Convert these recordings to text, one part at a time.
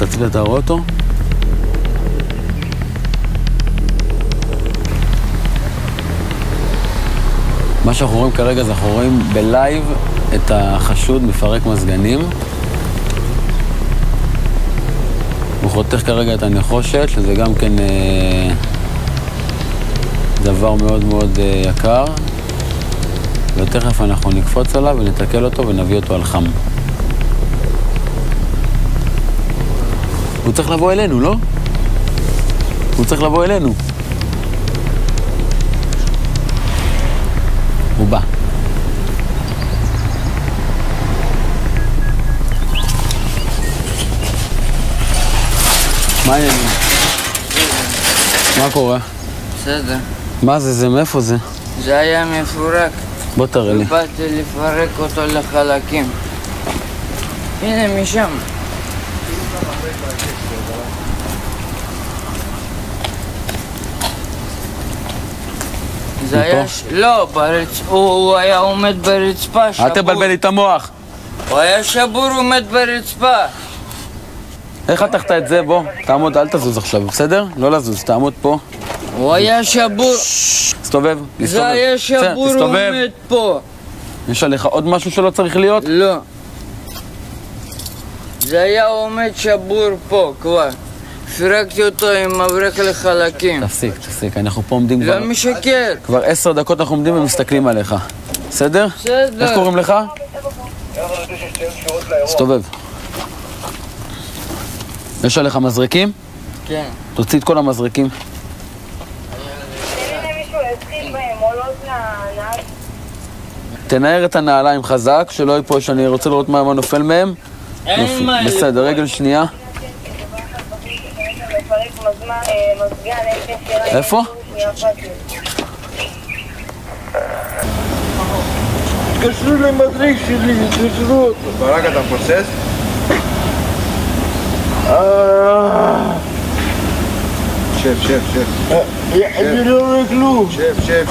תצליח להראות אותו. מה שאנחנו רואים כרגע זה אנחנו רואים בלייב את החשוד מפרק מזגנים. הוא חותך כרגע את הנחושת, שזה גם כן דבר מאוד מאוד יקר. ותכף אנחנו נקפוץ עליו ונתקל אותו ונביא אותו על חם. הוא צריך לבוא אלינו, לא? הוא צריך לבוא אלינו. הוא בא. מה העניינים? מה קורה? בסדר. מה זה? זה מאיפה זה? זה היה מפורק. בוא תראה לי. באתי לפרק אותו לחלקים. הנה משם. זה היה... לא, הוא היה עומד ברצפה שבור. אל תבלבל לי את המוח. הוא היה שבור, עומד ברצפה. איך חתכת את זה? בוא, תעמוד, אל תזוז עכשיו, בסדר? לא לזוז, תעמוד פה. הוא היה שבור. תסתובב, זה היה שבור, עומד פה. יש עליך עוד משהו שלא צריך להיות? לא. זה היה עומד שבור פה כבר. פרקתי אותו עם מברק לחלקים. תפסיק, אנחנו פה עומדים כבר... לא משקר. כבר 10 דקות אנחנו עומדים ומסתכלים עליך. בסדר? בסדר. איך קוראים לך? תסתובב. יש עליך מזרקים? כן. תוציא את כל המזרקים. תנער את הנעליים חזק, שלא ייפול שאני רוצה לראות מה נופל מהם. אין מה. בסדר, רגל שנייה. איפה? תקשרו למדריך שלי, תקשרו אותו. ברק, אתה מפוצץ? שב. אני לא רואה כלום.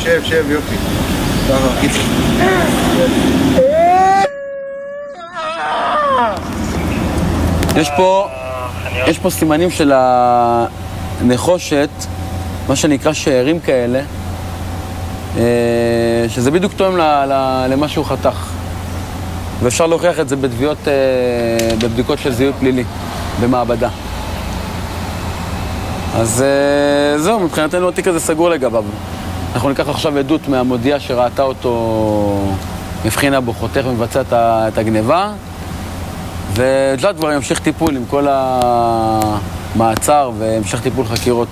שב, יופי. ככה, קיצר. יש פה סימנים של הנחושת, מה שנקרא שארים כאלה, שזה בדיוק תואם למה שהוא חתך. ואפשר להוכיח את זה בבדיקות של זיהוי פלילי, במעבדה. אז זהו, מבחינתנו התיק הזה סגור לגביו. אנחנו ניקח עכשיו עדות מהמודיעה שראתה אותו, מבחינה בו, חותך ומבצע את הגניבה, וג'לד כבר ימשיך טיפול עם כל המעצר והמשך טיפול חקירות.